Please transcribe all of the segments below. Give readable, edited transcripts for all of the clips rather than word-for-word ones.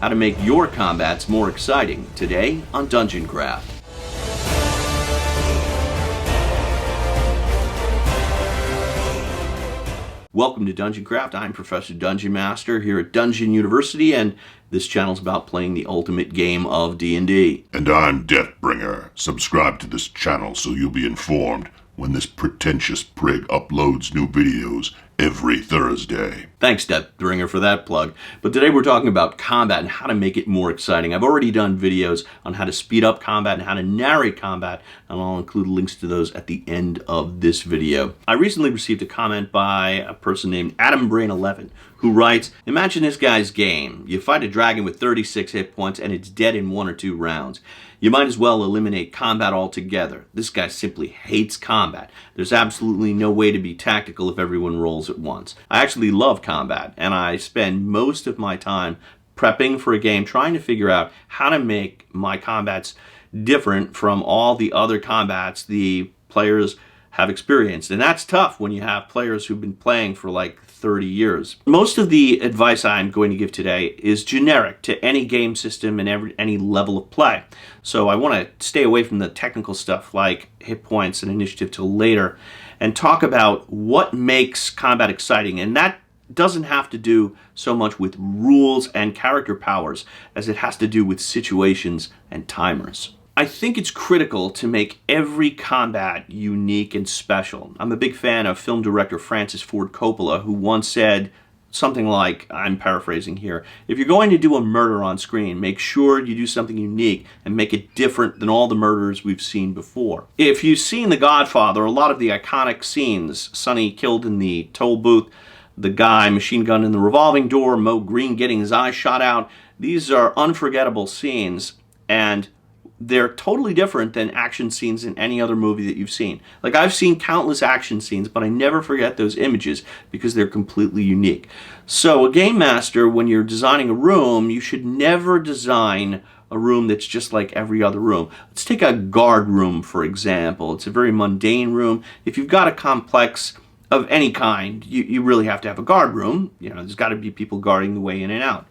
How to make your combats more exciting today on Dungeoncraft. Welcome to Dungeoncraft. I'm Professor Dungeonmaster here at Dungeon University, and this channel's about playing the ultimate game of D&D. And I'm Deathbringer. Subscribe to this channel so you'll be informed when this pretentious prig uploads new videos every Thursday. Thanks, Deathbringer, for that plug. But today we're talking about combat and how to make it more exciting. I've already done videos on how to speed up combat and how to narrate combat, and I'll include links to those at the end of this video. I recently received a comment by a person named AdamBrain11 who writes, "Imagine this guy's game. You fight a dragon with 36 hit points and it's dead in 1 or 2 rounds. You might as well eliminate combat altogether. This guy simply hates combat. There's absolutely no way to be tactical if everyone rolls at once. I actually love combat, and I spend most of my time prepping for a game, trying to figure out how to make my combats different from all the other combats the players have experienced. And that's tough when you have players who've been playing for like 30 years. Most of the advice I'm going to give today is generic to any game system and any level of play. So I want to stay away from the technical stuff like hit points and initiative till later and talk about what makes combat exciting. And that doesn't have to do so much with rules and character powers as it has to do with situations and timers. I think it's critical to make every combat unique and special. I'm a big fan of film director Francis Ford Coppola, who once said something like, I'm paraphrasing here, if you're going to do a murder on screen, make sure you do something unique and make it different than all the murders we've seen before. If you've seen The Godfather, a lot of the iconic scenes, Sonny killed in the toll booth, the guy machine gun in the revolving door, Mo Green getting his eye shot out, these are unforgettable scenes, and they're totally different than action scenes in any other movie that you've seen. Like, I've seen countless action scenes, but I never forget those images because they're completely unique. So a game master, when you're designing a room, you should never design a room that's just like every other room. Let's take a guard room, for example. It's a very mundane room. If you've got a complex of any kind, you really have to have a guard room. You know, there's got to be people guarding the way in and out.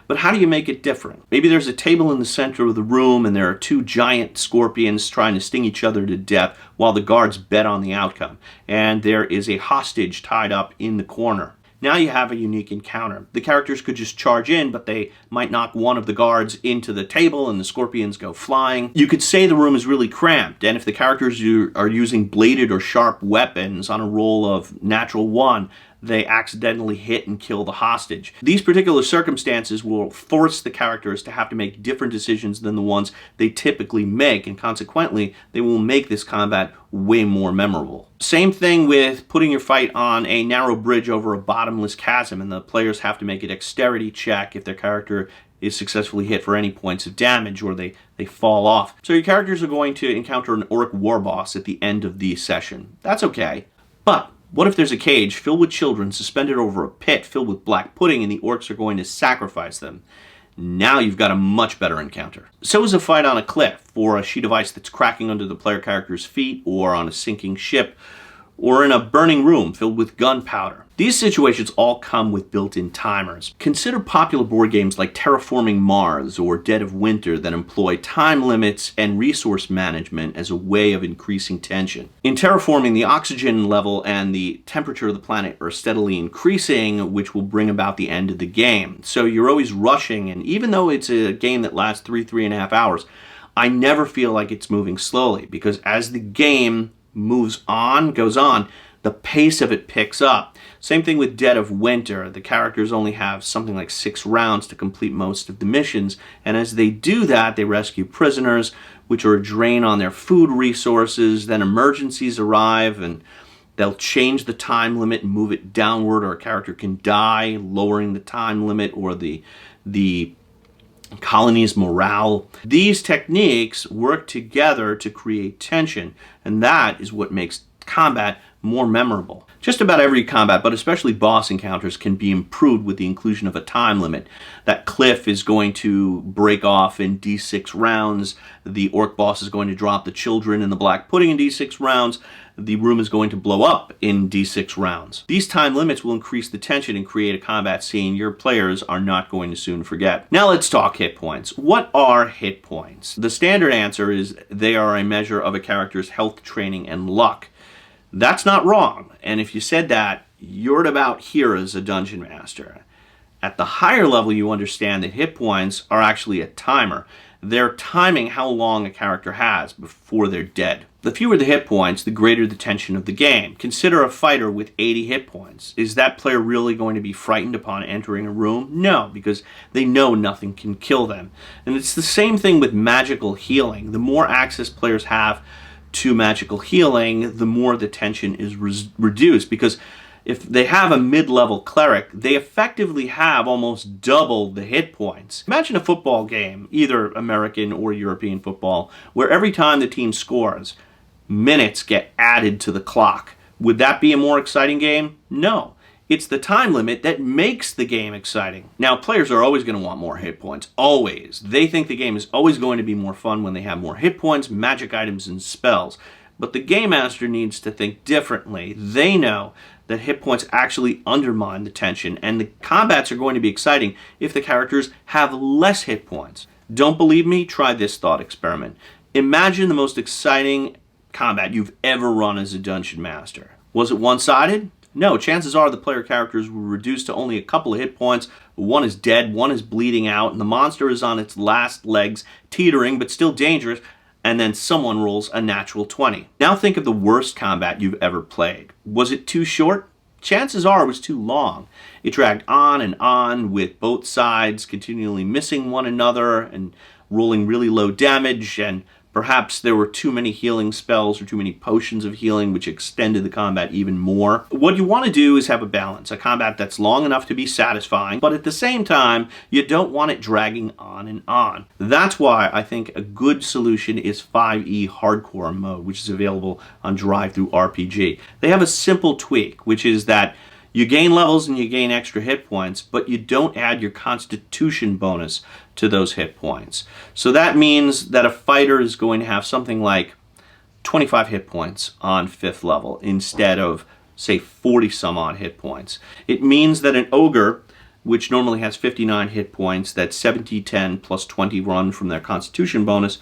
But how do you make it different? Maybe there's a table in the center of the room and there are 2 giant scorpions trying to sting each other to death while the guards bet on the outcome. And there is a hostage tied up in the corner. Now you have a unique encounter. The characters could just charge in, but they might knock one of the guards into the table and the scorpions go flying. You could say the room is really cramped, and if the characters are using bladed or sharp weapons on a roll of natural 1, they accidentally hit and kill the hostage. These particular circumstances will force the characters to have to make different decisions than the ones they typically make, and consequently, they will make this combat way more memorable. Same thing with putting your fight on a narrow bridge over a bottomless chasm, and the players have to make a dexterity check if their character is successfully hit for any points of damage or they fall off. So your characters are going to encounter an orc war boss at the end of the session. That's okay. But what if there's a cage filled with children suspended over a pit filled with black pudding and the orcs are going to sacrifice them? Now you've got a much better encounter. So is a fight on a cliff, or a sheet of ice that's cracking under the player character's feet, or on a sinking ship, or in a burning room filled with gunpowder. These situations all come with built-in timers. Consider popular board games like Terraforming Mars or Dead of Winter that employ time limits and resource management as a way of increasing tension. In Terraforming, the oxygen level and the temperature of the planet are steadily increasing, which will bring about the end of the game. So you're always rushing, and even though it's a game that lasts 3.5 hours, I never feel like it's moving slowly, because as the game goes on, the pace of it picks up. Same thing with Dead of Winter. The characters only have something like 6 rounds to complete most of the missions, and as they do that, they rescue prisoners, which are a drain on their food resources. Then emergencies arrive, and they'll change the time limit and move it downward, or a character can die, lowering the time limit or the colony's morale. These techniques work together to create tension, and that is what makes combat more memorable. Just about every combat, but especially boss encounters, can be improved with the inclusion of a time limit. That cliff is going to break off in D6 rounds. The orc boss is going to drop the children in the black pudding in D6 rounds. the room is going to blow up in D6 rounds. These time limits will increase the tension and create a combat scene your players are not going to soon forget. Now let's talk hit points. What are hit points? The standard answer is they are a measure of a character's health, training, and luck. That's not wrong, and if you said that, you're at about here as a Dungeon Master. At the higher level, you understand that hit points are actually a timer. They're timing how long a character has before they're dead. The fewer the hit points, the greater the tension of the game. Consider a fighter with 80 hit points. Is that player really going to be frightened upon entering a room? No, because they know nothing can kill them. And it's the same thing with magical healing. The more access players have to magical healing, the more the tension is reduced, because if they have a mid-level cleric, they effectively have almost double the hit points. Imagine a football game, either American or European football, where every time the team scores, minutes get added to the clock. Would that be a more exciting game? No. It's the time limit that makes the game exciting. Now, players are always going to want more hit points. Always. They think the game is always going to be more fun when they have more hit points, magic items, and spells. But the Game Master needs to think differently. They know that hit points actually undermine the tension, and the combats are going to be exciting if the characters have less hit points. Don't believe me? Try this thought experiment. Imagine the most exciting combat you've ever run as a Dungeon Master. Was it one-sided? No, chances are the player characters were reduced to only a couple of hit points. One is dead, one is bleeding out, and the monster is on its last legs, teetering but still dangerous, and then someone rolls a natural 20. Now think of the worst combat you've ever played. Was it too short? Chances are it was too long. It dragged on and on, with both sides continually missing one another and rolling really low damage, and perhaps there were too many healing spells or too many potions of healing, which extended the combat even more. What you want to do is have a balance, a combat that's long enough to be satisfying, but at the same time, you don't want it dragging on and on. That's why I think a good solution is 5e Hardcore mode, which is available on DriveThruRPG. They have a simple tweak, which is that you gain levels and you gain extra hit points, but you don't add your constitution bonus to those hit points. So that means that a fighter is going to have something like 25 hit points on 5th level instead of, say, 40 some odd hit points. It means that an ogre, which normally has 59 hit points, that's 70-10 plus 20 run from their constitution bonus,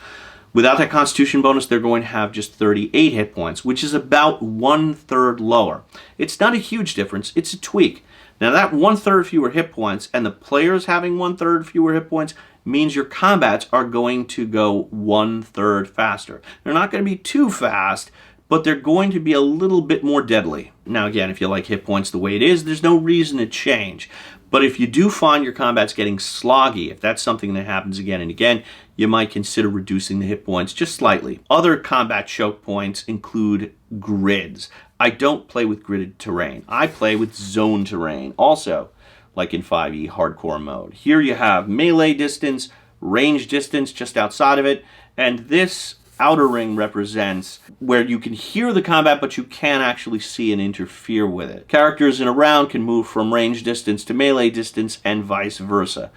without that constitution bonus, they're going to have just 38 hit points, which is about 1/3 lower. It's not a huge difference, it's a tweak. Now that 1/3 fewer hit points and the players having 1/3 fewer hit points means your combats are going to go 1/3 faster. They're not going to be too fast, but they're going to be a little bit more deadly. Now again, if you like hit points the way it is, there's no reason to change. But if you do find your combats getting sloggy, if that's something that happens again and again, you might consider reducing the hit points just slightly. Other combat choke points include grids. I don't play with gridded terrain. I play with zone terrain, also like in 5e Hardcore mode. Here you have melee distance, range distance just outside of it, and this outer ring represents where you can hear the combat, but you can't actually see and interfere with it. Characters in a round can move from range distance to melee distance and vice versa.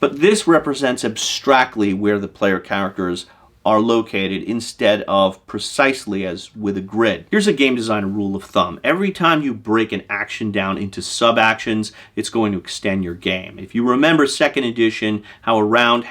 But this represents abstractly where the player characters are located instead of precisely as with a grid. Here's a game designer rule of thumb. Every time you break an action down into sub-actions, it's going to extend your game. If you remember 2nd edition, how a round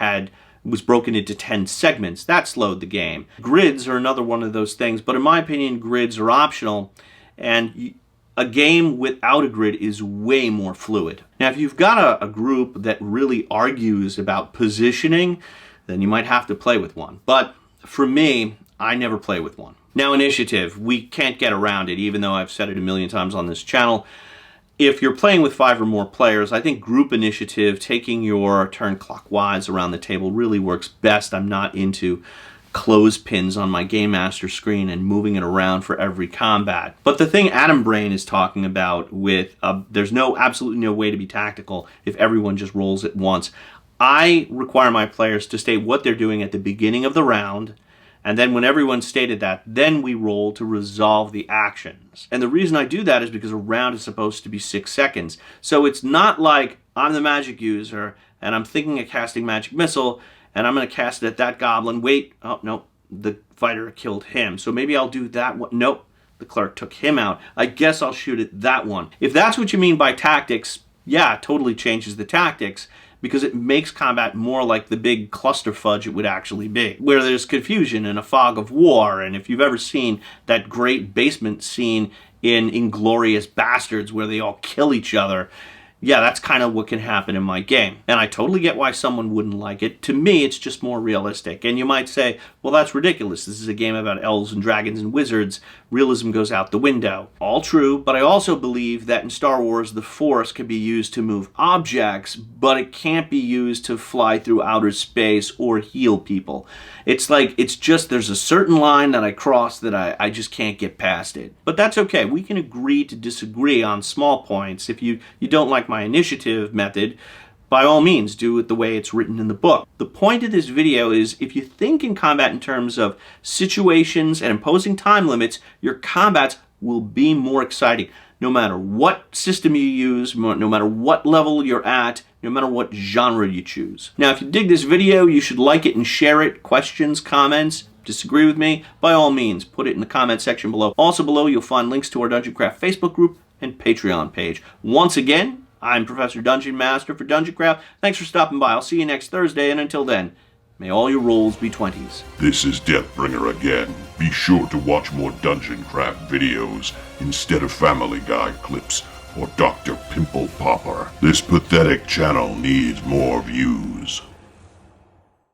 was broken into 10 segments, that slowed the game. Grids are another one of those things, but in my opinion, grids are optional, and a game without a grid is way more fluid. Now, if you've got a group that really argues about positioning, then you might have to play with one. But for me, I never play with one. Now, initiative, we can't get around it, even though I've said it a million times on this channel. If you're playing with 5 or more players, I think group initiative, taking your turn clockwise around the table, really works best. I'm not into clothespins on my Game Master screen and moving it around for every combat. But the thing Adam Brain is talking about with there's absolutely no way to be tactical if everyone just rolls at once. I require my players to state what they're doing at the beginning of the round, and then when everyone's stated that, then we roll to resolve the actions. And the reason I do that is because a round is supposed to be 6 seconds. So it's not like I'm the magic user and I'm thinking of casting magic missile and I'm going to cast it at that goblin. Wait, oh no, the fighter killed him. So maybe I'll do that one. Nope, The cleric took him out. I guess I'll shoot at that one. If that's what you mean by tactics, yeah, it totally changes the tactics, because it makes combat more like the big cluster fudge it would actually be, where there's confusion and a fog of war. And if you've ever seen that great basement scene in Inglourious Bastards where they all kill each other, yeah, that's kind of what can happen in my game. And I totally get why someone wouldn't like it. To me, it's just more realistic. And you might say, well, that's ridiculous. This is a game about elves and dragons and wizards. Realism goes out the window. All true, but I also believe that in Star Wars, the Force can be used to move objects, but it can't be used to fly through outer space or heal people. It's like, it's just, there's a certain line that I cross that I just can't get past it. But that's okay. We can agree to disagree on small points. If you don't like my initiative method, by all means, do it the way it's written in the book. The point of this video is, if you think in combat in terms of situations and imposing time limits, your combats will be more exciting. No matter what system you use, no matter what level you're at, no matter what genre you choose. Now, if you dig this video, you should like it and share it. Questions, comments, disagree with me? By all means, put it in the comment section below. Also below, you'll find links to our Dungeon Craft Facebook group and Patreon page. Once again, I'm Professor Dungeonmaster for Dungeon Craft. Thanks for stopping by. I'll see you next Thursday, and until then, may all your rolls be 20s. This is Deathbringer again. Be sure to watch more Dungeon Craft videos instead of Family Guy clips or Dr. Pimple Popper. This pathetic channel needs more views.